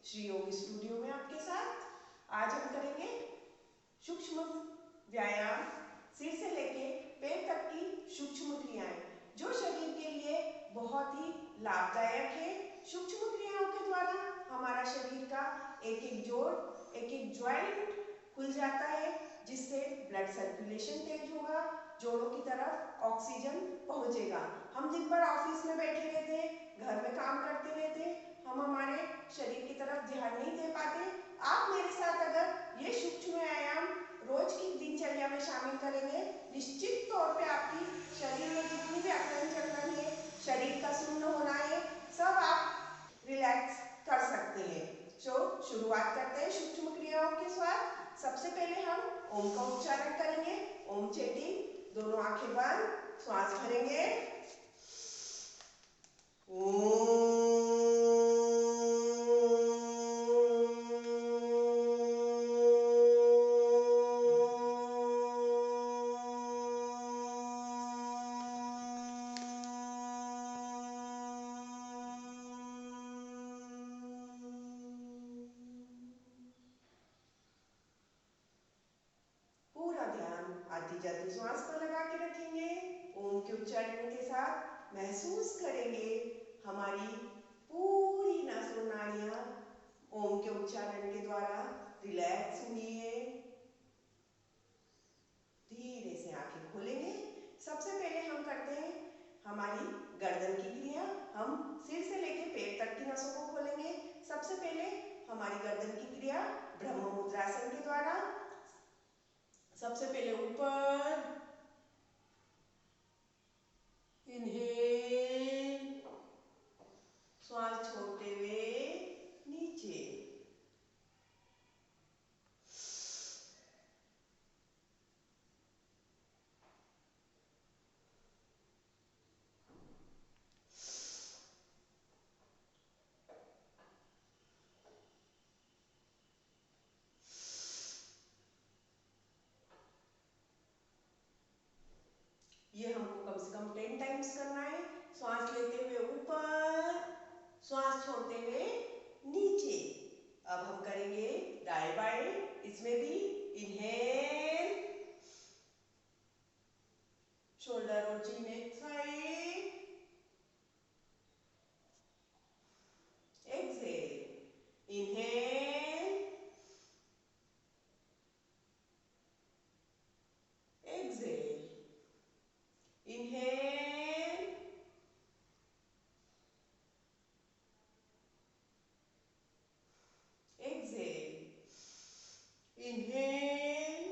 श्री योग स्टूडियो में आपके साथ। आज हम करेंगे सूक्ष्म व्यायाम, सिर से लेके पैर तक की सूक्ष्म क्रियाएं जो शरीर के लिए बहुत ही लाभदायक है। सूक्ष्म क्रियाओं के द्वारा हमारा शरीर का एक एक जोड़, एक एक ज्वाइंट खुल जाता है, जिससे ब्लड सर्कुलेशन तेज होगा, जोड़ों की तरफ ऑक्सीजन पहुंचेगा। हम दिन भर ऑफिस में बैठे रहते हैं, घर में काम करते रहते हैं, हम हमारे शरीर की तरफ ध्यान नहीं दे पाते। आप मेरे साथ अगर ये सूक्ष्म व्यायाम रोज की दिनचर्या में शामिल करेंगे, निश्चित तौर पे आपकी शरीर में जितनी भी अकड़न चकड़न है, शरीर का सुन्न होना है, सब आप रिलैक्स कर सकते हैं। शुरुआत करते हैं सूक्ष्म क्रियाओं के साथ। सबसे पहले हम ओम का उच्चारण करेंगे। ओम चेटिंग, दोनों आंखें बंद, श्वास भरेंगे। ओम। पूरा ध्यान आती जाती श्वास पर लगा के रखेंगे। ओम के उच्चारण के साथ महसूस करेंगे हमारी पूरी नस और नाड़ियां ओम के उच्चारण के द्वारा रिलैक्स हुई है। धीरे से आंखें खोलेंगे। सबसे पहले हम करते हैं हमारी गर्दन की क्रिया। हम सिर से लेकर पैर तक की नसों को खोलेंगे। सबसे पहले हमारी गर्दन की क्रिया ब्रह्म मुद्रासन के द्वारा। सबसे पहले ऊपर इनहेल, श्वास छोड़ते हुए नीचे। ये हमको कम से कम 10 टाइम्स करना है। श्वास लेते हुए ऊपर, श्वास छोड़ते हुए नीचे। अब हम करेंगे दाएं बाएं। इसमें भी इनहेल, शोल्डर और चिन एक side, exhale, inhale, exhale, inhale, exhale, inhale,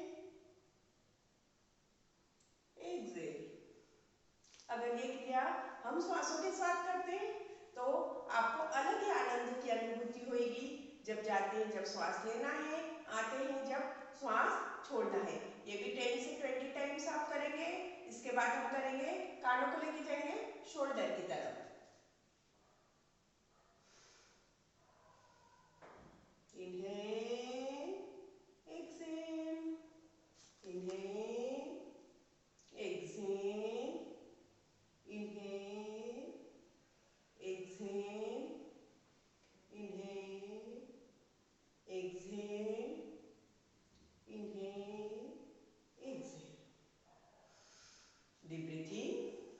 exhale. अगर ये क्रिया हम श्वासों के साथ करते हैं तो आपको अलग ही आनंद की अनुभूति होगी। जब जाते हैं जब श्वास लेना है, आते हैं जब श्वास छोड़ना है। ये भी 10 से 20 टाइम्स आप करेंगे। इसके बाद हम करेंगे, कानों को लेके जाएंगे शोल्डर की तरफ। Inhale, exhale, inhale, exhale, inhale, exhale, inhale, exhale, inhale, exhale. Deep breathing.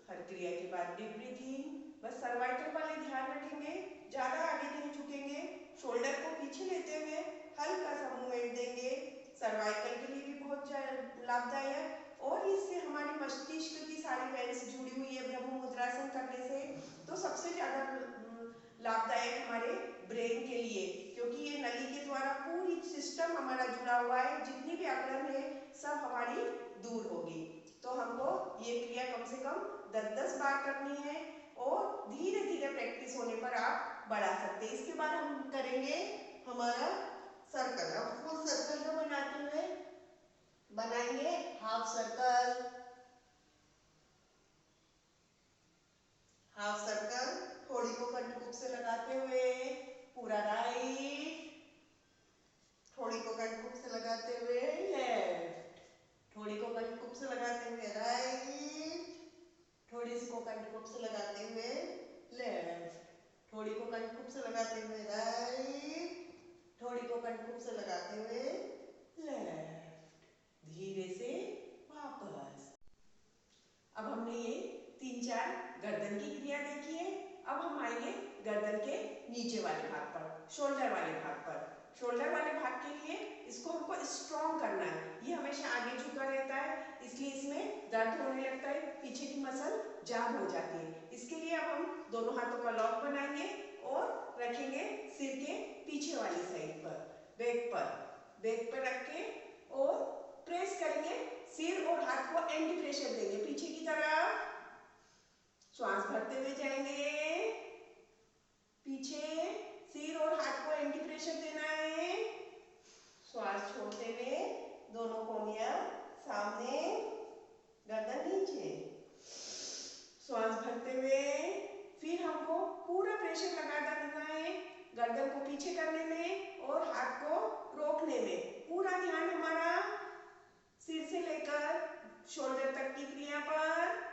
हर क्रिया के बाद डीप ब्रीथिंग। बस सर्वाइकल वाले ध्यान रखेंगे, ज्यादा आगे नहीं झुकेंगे। शोल्डर को पीछे लेते हुए हल्का सा मूवमेंट देंगे। सर्वाइकल के लिए भी बहुत लाभदायक, और इससे हमारी मस्तिष्क की सारी वेन्स जुड़ी हुई है ब्रह्म मुद्रासन करने से। तो सबसे ज्यादा लाभदायक हमारे ब्रेन के लिए, क्योंकि ये नली के द्वारा पूरी सिस्टम हमारा जुड़ा हुआ है। जितनी भी अकड़न है सब हमारी दूर होगी। तो हमको ये क्रिया कम से कम 10-10 बार करनी है, और धीरे धीरे प्रैक्टिस होने पर आप बढ़ा सकते हैं। इसके बाद हम करेंगे हमारा सर्कल। अब फुल सर्कल को बनाते हुए बनाएंगे हाफ सर्कल। हाफ सर्कल, थोड़ी को कंठकुप से लगाते हुए पूरा राइट, थोड़ी को कंठकुप से लगाते हुए लेफ्ट, थोड़ी को कंठकुप से लगाते हुए राइट, थोड़ी सी को कंठकुप से लगाते हुए लेफ्ट, थोड़ी को कंठकुप से लगाते हुए राइट, को कंठों से लगाते हुए लेफ्ट, धीरे से वापस। अब हमने ये 3-4 गर्दन की क्रिया देखी है। अब हम आएंगे गर्दन के नीचे वाले भाग पर, शोल्डर वाले भाग पर। शोल्डर वाले भाग के लिए इसको हमको स्ट्रॉन्ग करना है। ये हमेशा आगे झुका रहता है, इसलिए इसमें दर्द होने लगता है, पीछे की मसल जाम हो जाती है। इसके लिए अब हम दोनों हाथों का लॉक बनाएंगे और रखेंगे सिर के पीछे वाली साइड पर, बैक पर रख के और प्रेस करेंगे सिर और हाथ को एंटी प्रेशर देंगे पीछे की तरफ। श्वास भरते हुए जाएंगे पीछे, सिर और हाथ को एंटी प्रेशर देना है। श्वास छोड़ते हुए दोनों कोहनियां सामने, गर्दन नीचे। श्वास भरते हुए फिर हमको पूरा प्रेशर लगा देना है गर्दन को पीछे करने में और हाथ को रोकने में। पूरा ध्यान हमारा सिर से लेकर शोल्डर तक की क्रिया पर।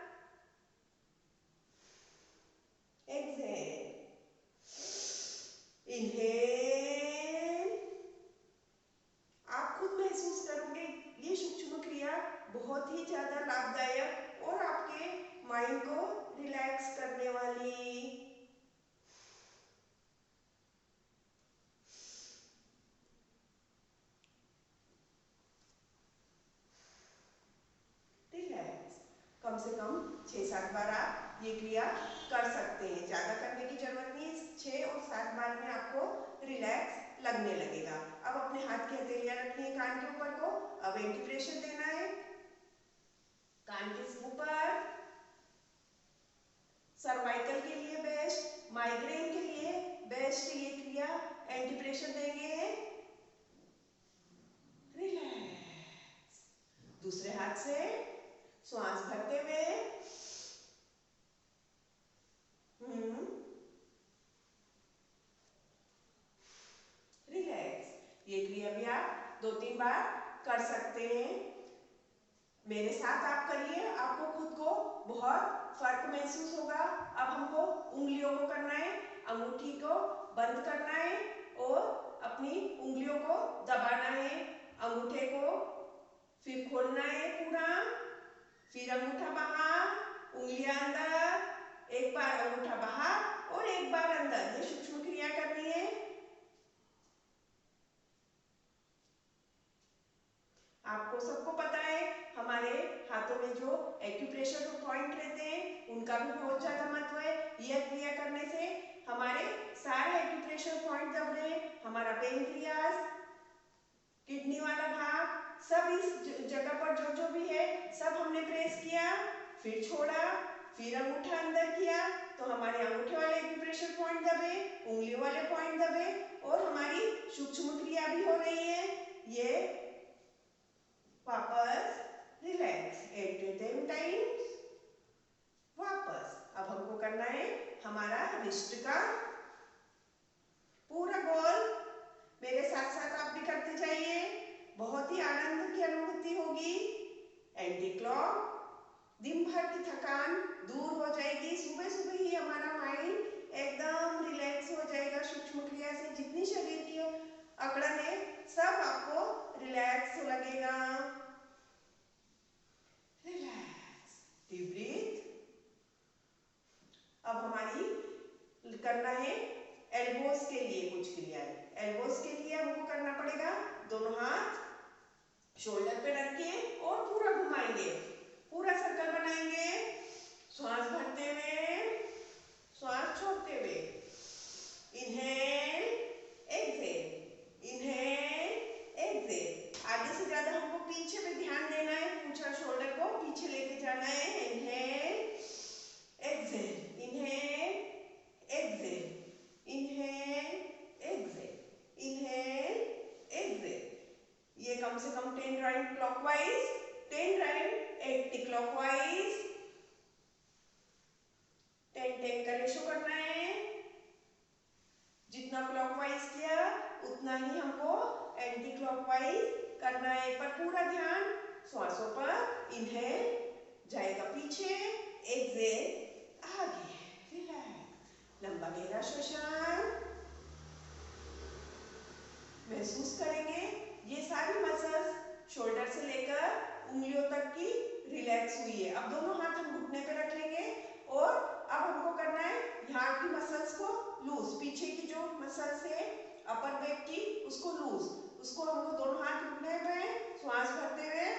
Exhale, inhale. आप खुद महसूस करोगे ये सूक्ष्म क्रिया बहुत ही ज्यादा लाभदायक और आपके माइंड को रिलैक्स करने वाली। रिलैक्स। कम से कम 6-7 बार आप ये क्रिया कर सकते हैं, ज्यादा करने की जरूरत नहीं है। 6 और 7 बार में आपको रिलैक्स लगने लगेगा। अब अपने हाथ की हथेलियां रखनी है कान के ऊपर को। अब एंटी प्रेशर देना है कान के ऊपर। सर्वाइकल के लिए बेस्ट, माइग्रेन के लिए बेस्ट ये क्रिया। एंटी प्रेशर देंगे, रिलैक्स। दूसरे हाथ से श्वास भरते हुए रिलैक्स। ये क्रिया भी आप 2-3 बार कर सकते हैं। मेरे साथ आप करिए, आपको खुद को बहुत फर्क महसूस होगा। अब हमको उंगलियों को करना है, अंगूठी को बंद करना है और अपनी उंगलियों को दबाना है। अंगूठे को फिर खोलना है पूरा, फिर अंगूठा बाहर, उंगलियां अंदर, एक बार अंगूठा बाहर और एक बार अंदर। ये सूक्ष्म क्रिया करनी है। आपको सबको पता है हमारे हाथों में जो एक्यूप्रेशर पॉइंट रहते हैं उनका भी बहुत ज्यादा महत्व है। यह क्रिया करने से हमारे सारे एक्यूप्रेशर पॉइंट दब रहे हैं। हमारा पेनक्रियास, किडनी वाला भाग, सब इस जगह पर जो जो भी है सब हमने प्रेस किया, फिर छोड़ा, फिर अंगूठा अंदर किया तो हमारे अंगूठे वाले एक्यूप्रेशर पॉइंट दबे, उंगलियों वाले पॉइंट दबे और हमारी सूक्ष्म क्रिया भी हो रही है। ये वापस रिलैक्स 8 टाइम्स। वापस अब हमको करना है हमारा रिस्ट का पूरा गोल। मेरे साथ साथ आप भी करते जाइए, बहुत ही आनंद की अनुभूति होगी। एंटी क्लॉक, दिन भर की थकान दूर हो जाएगी। सुबह सुबह ही हमारा माइंड एकदम रिलैक्स हो जाएगा। सूक्ष्म क्रिया से जितनी शरीर की अकड़न है सब आपको रिलैक्स लगेगा। Relax, deep breath. अब हमारी करना है एल्बोस के लिए कुछ क्रियाएं। एल्बोस के लिए हमको करना पड़ेगा दोनों हाथ शोल्डर पे रख के और पूरा घुमाएंगे, पूरा सर्कल बनाएंगे। श्वास भरते हुए, श्वास छोड़ते हुए। Inhale, exhale, inhale, exhale. आगे से ज्यादा हमको पीछे पे ध्यान देना है, पूछा शोल्डर को पीछे लेके जाना है। Inhale, exhale, inhale, exhale, inhale, exhale, inhale, exhale. ये कम से कम 10 round clockwise, 10 round anti clockwise, 10-10 का रेशो करना है। जितना क्लॉकवाइज किया उतना ही हमको एंटी क्लॉकवाइज करना है, पर पूरा ध्यान श्वासों पर। इनहेल जाएगा पीछे, एक्सहेल आगे। रिलैक्स, लंबा गहरा श्वसन महसूस से लेकर उंगलियों तक की रिलैक्स हुई है। अब दोनों हाथ हम घुटने पे रख लेंगे और अब हमको करना है यहाँ की मसल्स को लूज, पीछे की जो मसल्स है अपर बैक की उसको लूज, उसको हमको दोनों हाथ घुटने पे श्वास भरते हुए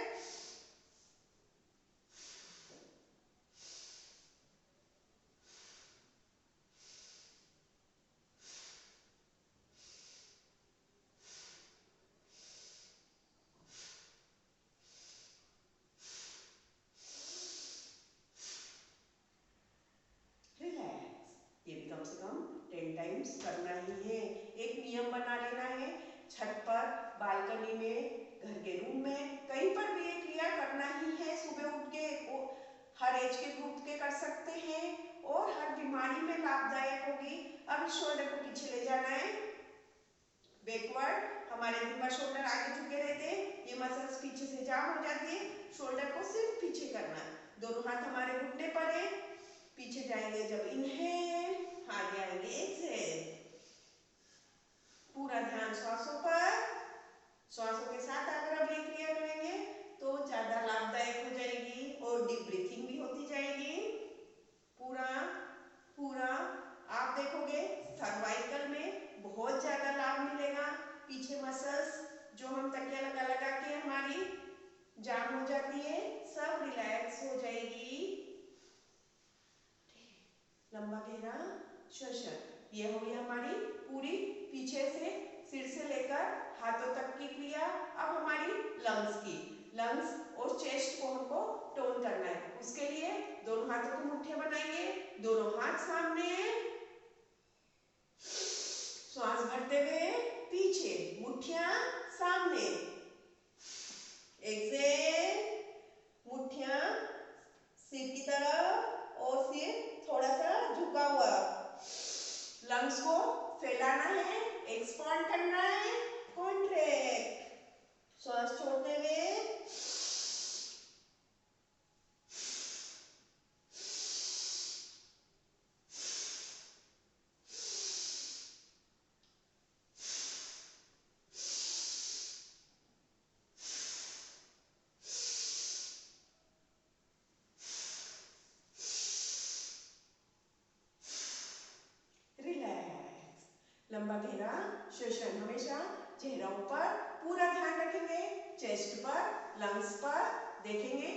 कम से कम 10 टाइम्स करना ही है। एक नियम बना लेना है, छत पर, बालकनी में, घर के रूम में, कहीं पर भी ये क्रिया करना ही है। सुबह उठ के हर एज के ग्रुप के कर सकते हैं और हर बीमारी में लाभदायक होगी। अब शोल्डर को पीछे ले जाना है, बैकवर्ड, हमारे दिन भर शोल्डर आगे झुके रहते हैं, ये मसल्स पीछे से जाम हो जाती है, शोल्डर को सिर्फ पीछे करना है। दोनों हाथ हमारे घुटने पर है, पीछे जाएंगे जब इनहेल, आगे आएंगे एक्सहेल। पूरा ध्यान श्वासों पर, श्वासों के साथ अगर अब ये क्रिया करेंगे तो ज्यादा लाभदायक हो जाएगी और डीप ब्रीथिंग भी होती जाएगी। पूरा पूरा आप देखोगे सर्वाइकल में बहुत ज्यादा लाभ मिलेगा। पीछे मसल्स जो हम तकिया लगा लगा के हमारी जाम हो जाती है, सब रिलैक्स हो जाएगी। लंबा गहरा श्वसन, ये हो गई हमारी पूरी पीछे से सिर से लेकर हाथों तक की क्रिया। अब हमारी लंग्स की, लंग्स और चेस्ट को हमको टोन करना है। उसके लिए दोनों हाथों की मुट्ठियां बनाएंगे, दोनों हाथ सामने, श्वास भरते हुए पीछे, मुट्ठियां सामने, एक्सहेल, मुट्ठियां सिर की तरफ और सिर थोड़ा सा झुका हुआ। लंग्स को फैलाना है, एक्सपांड करना है, कॉन्ट्रैक्ट, श्वास छोड़ते हुए लंबा गहरा श्वसन, हमेशा चेहरा ऊपर, पूरा ध्यान रखेंगे चेस्ट पर, लंग्स पर। देखेंगे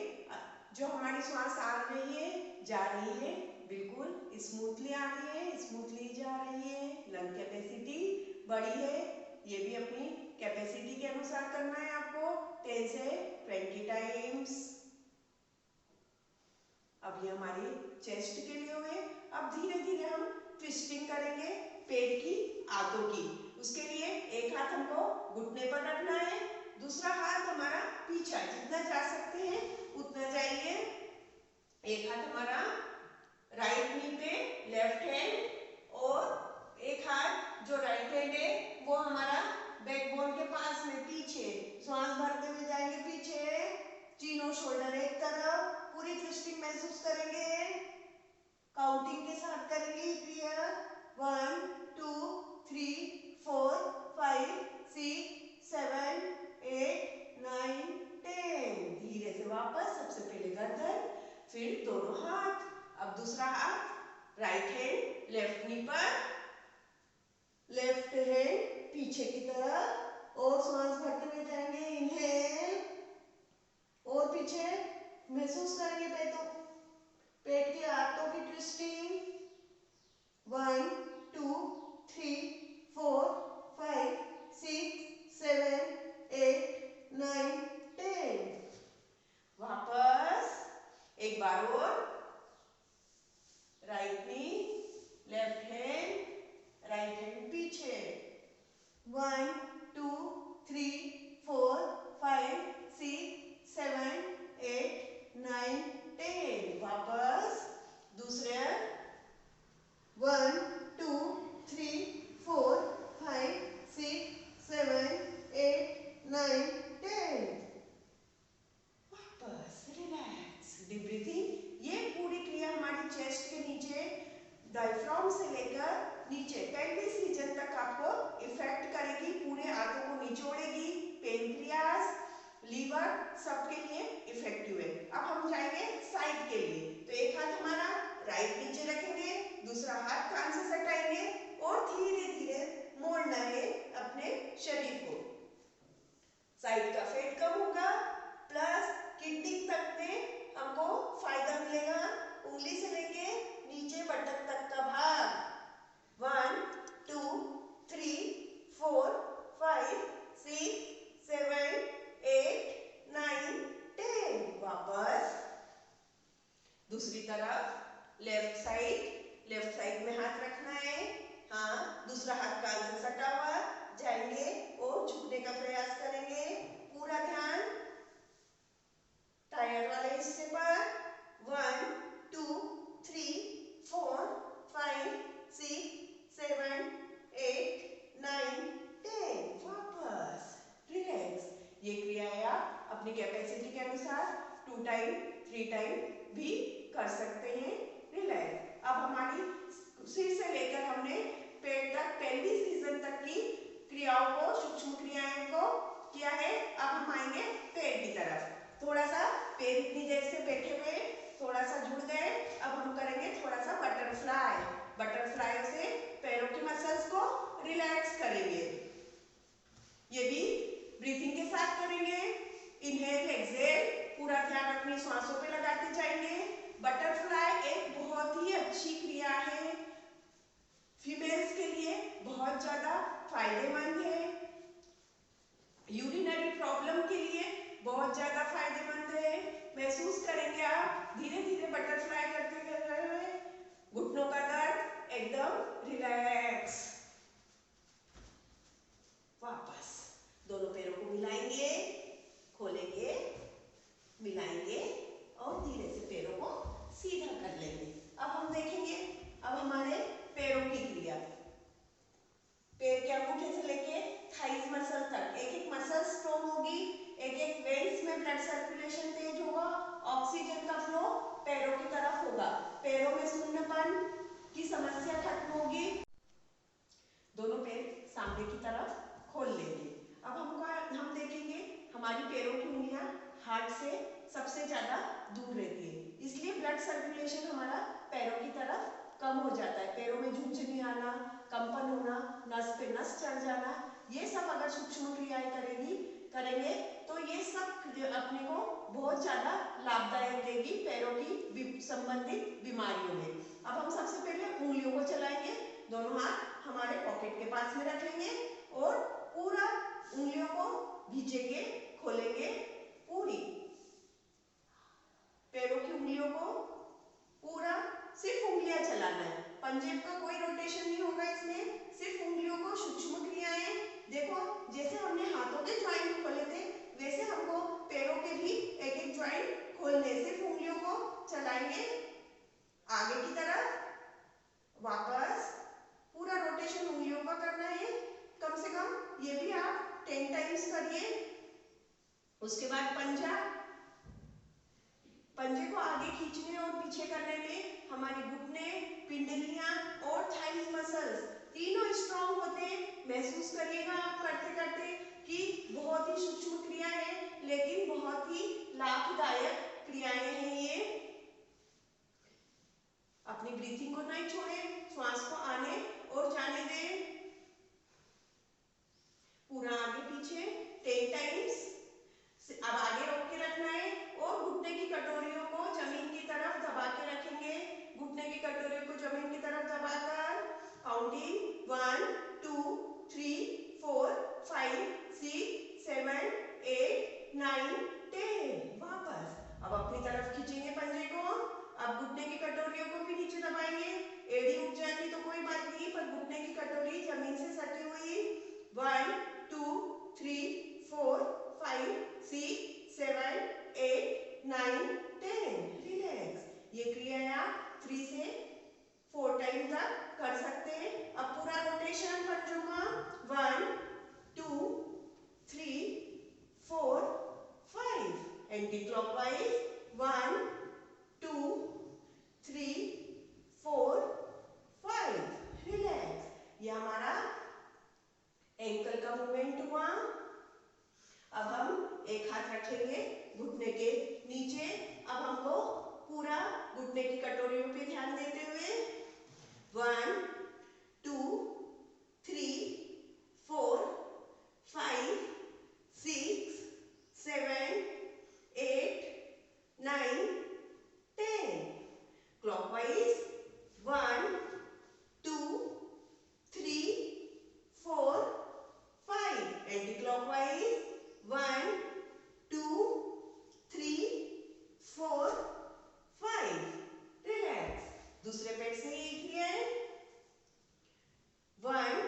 जो हमारी श्वास आ रही है, जा रही है, बिल्कुल स्मूथली आ रही है, स्मूथली जा रही है। लंग कैपेसिटी बड़ी है, ये भी अपनी कैपेसिटी के अनुसार करना है आपको 10 से 20 टाइम्स। अब ये हमारी चेस्ट के लिए हुए। अब धीरे धीरे हम ट्विस्टिंग करेंगे पेट की आंतों की। उसके लिए एक हाथ हमको घुटने पर रखना है, दूसरा हाथ हमारा पीछा, जितना जा सकते हैं उतना जाइए। एक हाथ हमारा राइट नी पे, लेफ्ट हैंड, और एक हाथ जो राइट हैंड है वो हमारा बैकबोन के पास में पीछे, श्वास भरते हुए जाएंगे पीछे, तीनों शोल्डर एक तरफ, पूरी ट्विस्टिंग महसूस करेंगे। काउंटिंग के साथ करेंगे क्रिया, 1 2 3 4 5 6 7 8 9 10। धीरे से वापस, सबसे पहले गर्दन, फिर दोनों हाथ। अब दूसरा हाथ राइट हैंड लेफ्ट नी पर, लेफ्ट हैंड पीछे की तरफ, और श्वास भरते हुए जाएंगे इनहेल, और पीछे महसूस करेंगे पेट के आंतों की ट्विस्टिंग। 1 2 3 4 5 6 7 8 9 10। वापस एक बार और, right knee, left hand, right hand पीछे, 1 2 3 4 5 6 7 8 9 10। वापस दूसरे, 1 2 3 4 5 6 7 8 9 10। वापस रिलैक्स, डीप ब्रीथिंग। ये पूरी क्रिया हमारी चेस्ट के नीचे, डायफ्राम से लेकर नीचे पेल्विस रीजन तक आपको इफेक्ट करेगी, पूरे आंतों को निचोड़ेगी। पेनक्रियास, लीवर सबके लिए इफेक्टिव है। अब हम जाएंगे साइड के लिए। तो एक हाथ हमारा राइट नीचे रखेंगे, दूसरा हाथ कान से सटाएंगे और धीरे धीरे मोड़ना है अपने शरीर को। साइड का फैट कम होगा, प्लस किडनी तक में हमको फायदा मिलेगा। उंगली से लेके नीचे बटन तक का भाग 1 2 3 4 5 6 7 8 9 10। वापस दूसरी तरफ लेफ्ट साइड में हाथ रखना है। हाँ, दूसरा हाथ कान से सटा हुआ जाएंगे और झुकने का प्रयास करेंगे। पूरा ध्यान टायर वाले हिस्से पर। 1 2 3 4 5 6 7 8 9 10। वापस रिलैक्स। ये क्रियाएं आप अपनी कैपेसिटी के अनुसार 2 टाइम 3 टाइम भी कर सकते हैं। रिलैक्स। अब हमारी सिर से लेकर हमने पेट तक, पेल्विस रीजन तक की क्रियाओं को, सूक्ष्म क्रियाएं को किया है। अब हम आएंगे पैर की तरफ। थोड़ा सा पैर इतनी देर से बैठे हुए थोड़ा सा जुड़ गए। अब हम करेंगे थोड़ा सा बटरफ्लाई। बटरफ्लाई से पैरों की मसल्स को रिलैक्स करेंगे। ये भी ब्रीथिंग के साथ करेंगे। इनहेल एक्सहेल, पूरा ध्यान अपनी सांसों पे लगाते जाएंगे। बटरफ्लाई एक बहुत ही अच्छी क्रिया है, फीमेल्स के लिए बहुत ज्यादा फायदेमंद है। यूरिनरी प्रॉब्लम के लिए बहुत ज्यादा फायदेमंद है। महसूस करेंगे आप धीरे धीरे बटरफ्लाई करते हुए घुटनों का दर्द एकदम रिलैक्स। वापस दोनों पैरों को मिलाएंगे, खोलेंगे, मिलाएंगे और धीरे से पैरों को सीधा कर लेंगे। अब हम देखेंगे अब हमारे पैरों की क्रिया। पैर के अंगूठे से लेके थाइस मसल तक एक एक मसल स्ट्रॉन्ग होगी, एक एक वेन्स में ब्लड सर्कुलेशन तेज होगा, ऑक्सीजन का फ्लो पैरों की तरफ होगा, पैरों में शून्यपन की समस्या खत्म होगी। दोनों पैर सामने की तरफ खोल लेंगे। अब हम देखेंगे हमारी पैरों की उंगलियां हार्ट से सबसे ज्यादा दूर रहती है, इसलिए ब्लड सर्कुलेशन हमारा पैरों की तरफ कम हो जाता है। पैरों में झुंझुनी आना, कंपन होना, नस पे नस चढ़ जाना, ये सब अगर सूक्ष्म क्रियाएं करेंगे तो ये सब अपने को बहुत ज्यादा लाभदायक देगी पैरों की संबंधित बीमारियों में। अब हम सबसे पहले उंगलियों को चलाएंगे। दोनों हाथ हमारे पॉकेट के पास में रखेंगे और पूरा उंगलियों को खींचेंगे, खोलेंगे। पूरी पैरों की उंगलियों को पूरा सिर्फ उंगलियां चलाना है, पंजे का कोई रोटेशन नहीं होगा इसमें, सिर्फ उंगलियों को। सूक्ष्म क्रियाएं देखो, जैसे हमने हाथों के ज्वाइंट खोले थे वैसे हमको पैरों के भी एक एक ज्वाइंट खोलने, सिर्फ उंगलियों को चलाएंगे आगे की तरफ। वापस पूरा रोटेशन उंगलियों का करना है, कम से कम ये भी आप 10 टाइम्स करिए। उसके बाद पंजे को आगे खींचने और पीछे करने में हमारे घुटने, पिंडलियां और थाइस मसल्स तीनों स्ट्रॉन्ग होते हैं। महसूस करिएगा आप करते करते कि बहुत ही सूक्ष्म क्रिया है लेकिन बहुत ही लाभदायक क्रियाएं हैं ये। अपनी ब्रीथिंग को नहीं छोड़ें, श्वास को आने और जाने दें। पूरा आगे पीछे 10 टाइम्स। अब आगे रोक के रखना है और घुटने की कटोरियों को जमीन की तरफ दबा के रखेंगे। घुटने की कटोरियों को जमीन की तरफ दबाकर काउंटिंग 1 2 3 4 5 6 7 8 9 10। वापस अब अपनी तरफ खींचेंगे पंजे को। अब घुटने की कटोरियों को भी नीचे दबाएंगे। एड़ी उठ जाती तो कोई बात नहीं, पर घुटने की कटोरी जमीन से सटी हुई। 1 2 3 4 5 6 7 8 9 10। रिलैक्स। ये क्रिया आप 3 से 4 टाइम तक कर सकते हैं। अब पूरा रोटेशन पंजों का 1 2 3 4 5 एंटी क्लॉकवाइज 1 2 3 4 5। रिलैक्स। ये हमारा एंकल का मूवमेंट हुआ। अब हम एक हाथ रखेंगे घुटने के नीचे। अब हमको पूरा घुटने की कटोरियों पे ध्यान देते हुए 1 2 3 4 5 6 7 8 9 10 clockwise 1 2 3 4 5 anti-clockwise 1 2 3 4 5 रिलैक्स। दूसरे पैर से ही किया है 1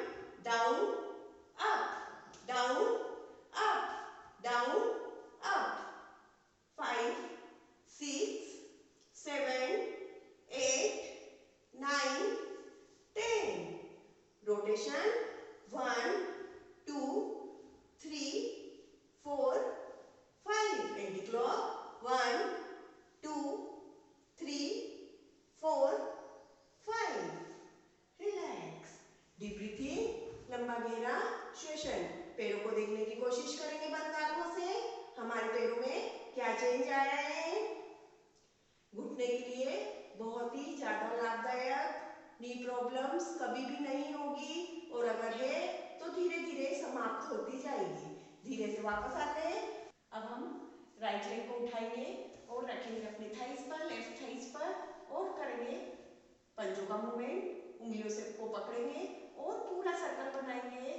down up down up down up 5 6 7 8 9 10 rotation 1 2 3 4 5 anti-clock 1 2 3 4 5 relax. Deep breathing लंबा गहरा श्वसन। पैरों को देखने की कोशिश करेंगे बंद आंखों से। हमारे पैरों में क्या चेंज आया है। घुटने के लिए बहुत ही ज्यादा लाभदायक, नी प्रॉब्लम्स कभी भी नहीं होगी और अगर है तो धीरे धीरे समाप्त होती जाएगी। धीरे से वापस आते हैं। अब हम राइट लेग को उठाएंगे और रखेंगे अपने थाइस पर, लेफ्ट थाइस पर और करेंगे पंजों का मूवमेंट। उंगलियों से को पकड़ेंगे और पूरा सर्कल बनाएंगे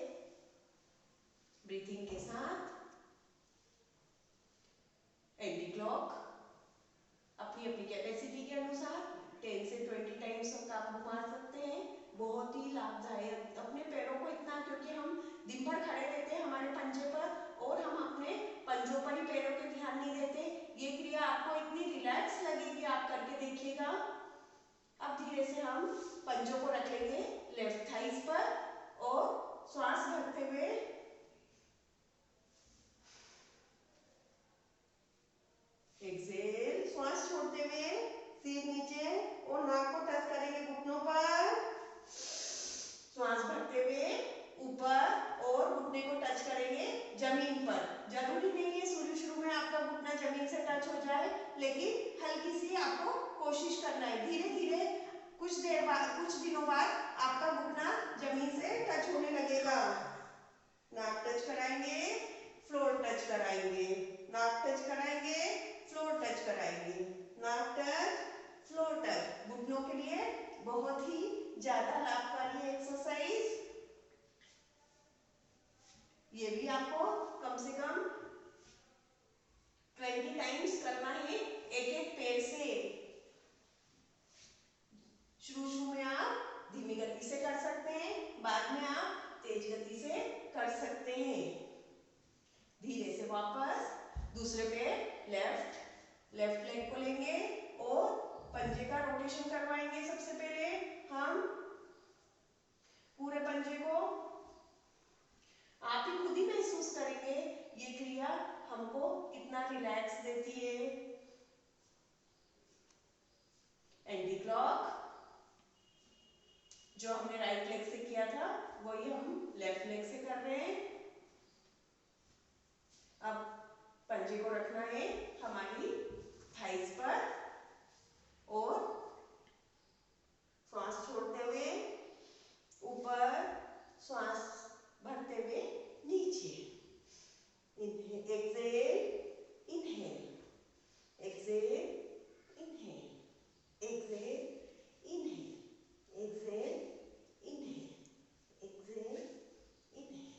ब्रीथिंग के साथ। एंटी क्लॉक अपनी अपनी कैपेसिटी के अनुसार 10 से 20 टाइम्स तक आप घुमा सकते हैं। बहुत ही लाभदायक। अपने पैरों को इतना, क्योंकि हम दिन भर खड़े रहते हैं हमारे पंजे पर और हम अपने पंजों पर ही पैरों के ध्यान नहीं देते। ये क्रिया आपको इतनी रिलैक्स लगेगी, आप करके देखिएगा। अब धीरे से हम पंजों को रख लेंगे लेफ्ट थाइस पर और श्वास भरते हुए एक्सेल, श्वास छोड़ते हुए सिर नीचे और नाक को टच करेंगे घुटनों पर। श्वास भरते हुए ऊपर और घुटने को टच करेंगे जमीन पर। जरूरी नहीं है शुरू में आपका घुटना जमीन से टच हो जाए, लेकिन हल्की सी आपको कोशिश करना है। धीरे धीरे कुछ देर बाद, कुछ दिनों बाद आपका घुटना जमीन से टच होने लगेगा। नाक टच कराएंगे, फ्लोर टच कराएंगे, नाक टच कराएंगे, फ्लोर टच कराएंगे, नाक टच, फ्लोर टच। घुटनों के लिए बहुत ही ज्यादा लाभकारी एक्सरसाइज। ये भी आपको कम से कम 20 टाइम्स करना है एक एक पैर से। शुरू में आप धीमी गति से कर सकते हैं, बाद में आप तेज गति से कर सकते हैं। धीरे से वापस दूसरे पैर लेफ्ट लेग को लेंगे और पंजे का रोटेशन करवाएंगे। सबसे पहले हम पूरे पंजे को आप ही खुद ही महसूस करेंगे ये क्रिया हमको कितना रिलैक्स देती है। एंटी क्लॉक जो हमने राइट लेग से किया था वही हम लेफ्ट लेग से कर रहे हैं। अब पंजे को रखना है हमारी थाइस पर और श्वास छोड़ते हुए ऊपर, श्वास भरते हुए नीचे। Exhale, inhale, exhale, inhale, exhale, inhale, exhale, inhale, exhale, inhale.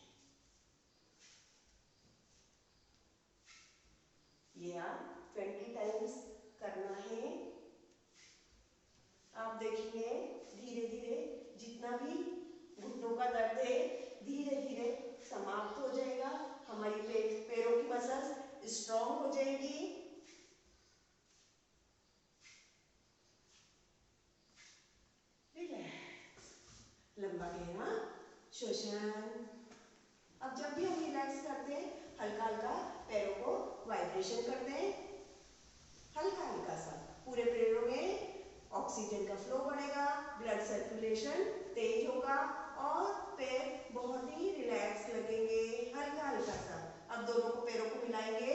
ये आप 20 टाइम्स करना है। आप देखेंगे धीरे धीरे जितना भी घुटनों का दर्द है धीरे धीरे समाप्त हो जाएगा। हमारी पैरों की मसल्स स्ट्रॉन्ग हो जाएगी। रिलैक्स, लंबा गहरा श्वसन। अब जब भी हम रिलैक्स करते हैं हल्का हल्का पैरों को वाइब्रेशन करते हैं, हल्का हल्का सा। पूरे पैरों में ऑक्सीजन का फ्लो बढ़ेगा, ब्लड सर्कुलेशन तेज होगा और पैर बहुत ही रिलैक्स लगेंगे, हल्का हल्का सा। अब दोनों को पैरों को मिलाएंगे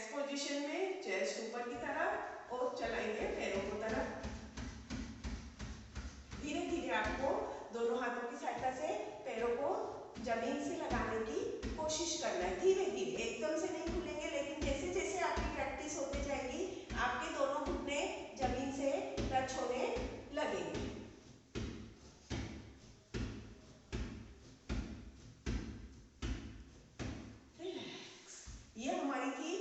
रिलैक्स पोजीशन में चेस्ट ऊपर की तरफ और चलाएंगे पैरों को तरफ। धीरे धीरे आपको दोनों हाथों की सहायता से पैरों को जमीन से लगाने की कोशिश करना है। धीरे धीरे, एकदम से नहीं खुलेंगे, लेकिन जैसे जैसे आपकी प्रैक्टिस होती जाएगी आपके दोनों घुटने जमीन से टच होने लगेंगे। रिलैक्स। ये हमारी थी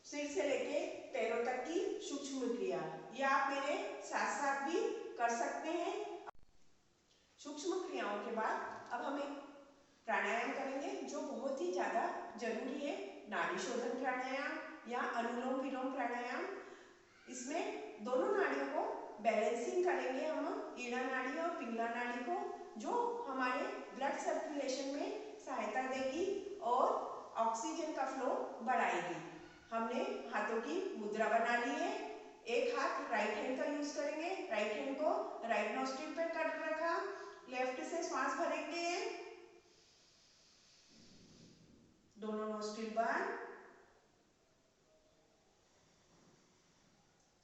सिर से लेके पैरों तक की सूक्ष्म क्रिया। ये आप मेरे साथ साथ भी कर सकते हैं। सूक्ष्म क्रियाओं के बाद अब हम एक प्राणायाम करेंगे जो बहुत ही ज्यादा जरूरी है, नाड़ी शोधन प्राणायाम या अनुलोम विलोम प्राणायाम। इसमें दोनों नाड़ियों को बैलेंसिंग करेंगे हम, ईड़ा नाड़ी और पिंगला नाड़ी को, जो हमारे ब्लड सर्कुलेशन में सहायता देगी और ऑक्सीजन का फ्लो बढ़ाएगी। हमने हाथों की मुद्रा बना ली है। एक हाथ राइट हैंड का यूज करेंगे, राइट हैंड को राइट नोस्ट्रिल पे कर रखा, लेफ्ट से श्वास भरेंगे, दोनों नोस्ट्रिल बंद,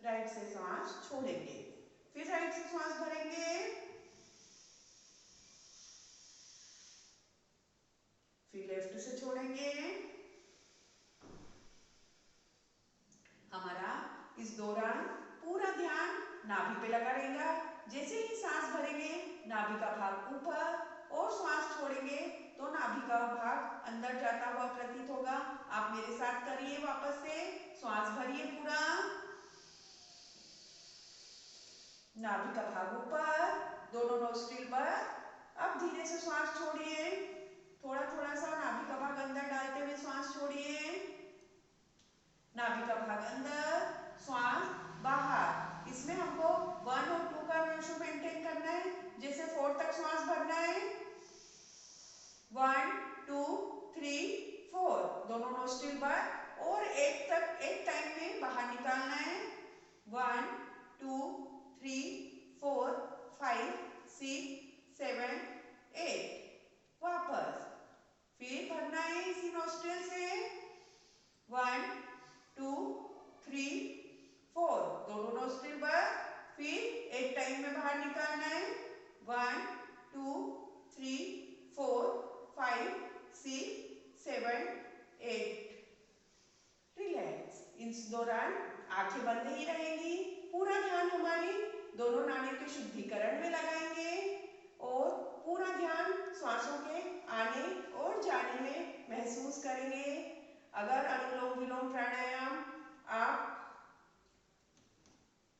राइट से श्वास छोड़ेंगे, फिर राइट से श्वास भरेंगे, फिर लेफ्ट से छोड़ेंगे। हमारा इस दौरान पूरा ध्यान नाभि पे लगा रहेगा। जैसे ही सांस भरेंगे नाभि का भाग ऊपर और श्वास छोड़ेंगे तो नाभि का भाग अंदर जाता हुआ प्रतीत होगा। आप मेरे साथ करिए, वापस से श्वास भरिए पूरा, नाभि का भाग ऊपर, दोनों नोस्ट्रिल पर। अब धीरे से श्वास छोड़िए, थोड़ा थोड़ा सा नाभि का भाग अंदर डालते हुए श्वास छोड़िए, नाभि का भाग अंदर, श्वास बाहर। इसमें हमको 1 और 2 का रेशो मेंटेन करना है। जैसे 4 तक श्वास भरना है, 1 2 3 4, दोनों नोस्ट्रिल बंद, और 8 तक एक टाइम में बाहर निकालना है, 1 2 3 4 5 6 7 8। वापस फिर भरना है इसी नोस्ट्रिल से, 1 2 3 4, दोनों नोस्ट्रिल बंद, फिर एक टाइम में बाहर निकालना है, 1 2 3 4 5 6 7 8। रिलैक्स। इस दौरान आंखें बंद ही रहेंगी। पूरा ध्यान हमारी दोनों नाड़ियों के शुद्धिकरण में लगाएंगे और पूरा ध्यान श्वासों के आने और जाने में महसूस करेंगे। अगर अनुलोम विलोम प्राणायाम आप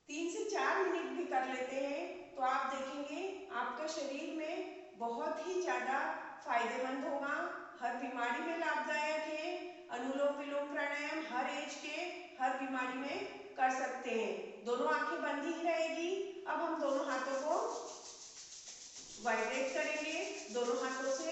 3 से 4 मिनट भी कर लेते हैं तो आप देखेंगे आपका शरीर में बहुत ही ज्यादा फायदेमंद होगा, हर बीमारी में लाभदायक है। अनुलोम विलोम प्राणायाम हर एज के हर बीमारी में कर सकते हैं। दोनों आंखें बंद ही रहेगी। अब हम दोनों हाथों को वाइब्रेट करेंगे, दोनों हाथों से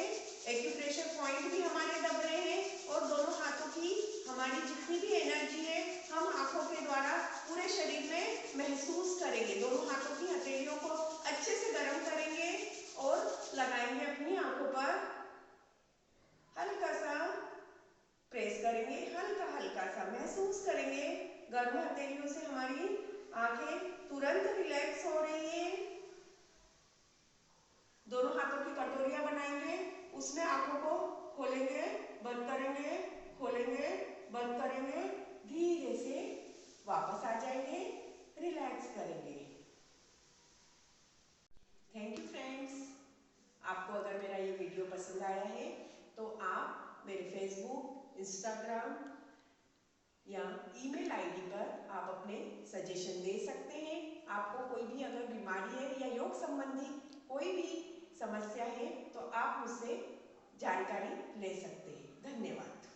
एक्यूप्रेशर पॉइंट भी हमारे दब रहे हैं और दोनों हाथों की हमारी जितनी भी एनर्जी है हम आंखों के द्वारा पूरे शरीर में महसूस करेंगे। दोनों हाथों की हथेलियों को अच्छे से गर्म करेंगे और लगाएंगे अपनी आंखों पर, हल्का सा प्रेस करेंगे, हल्का हल्का सा महसूस करेंगे। गर्म हथेलियों से हमारी आंखें तुरंत रिलैक्स हो रही हैं। दोनों हाथों की कटोरियां बनाएंगे, उसमें आंखों को खोलेंगे, बंद करेंगे, खोलेंगे, बंद करेंगे, धीरे से वापस आ जाएंगे, रिलैक्स करेंगे। Thank you friends. आपको अगर मेरा ये वीडियो पसंद आया है तो आप मेरे फेसबुक, इंस्टाग्राम या ईमेल आईडी पर आप अपने सजेशन दे सकते हैं। आपको कोई भी अगर बीमारी है या योग संबंधी कोई भी समस्या है तो आप मुझसे जानकारी ले सकते हैं। धन्यवाद।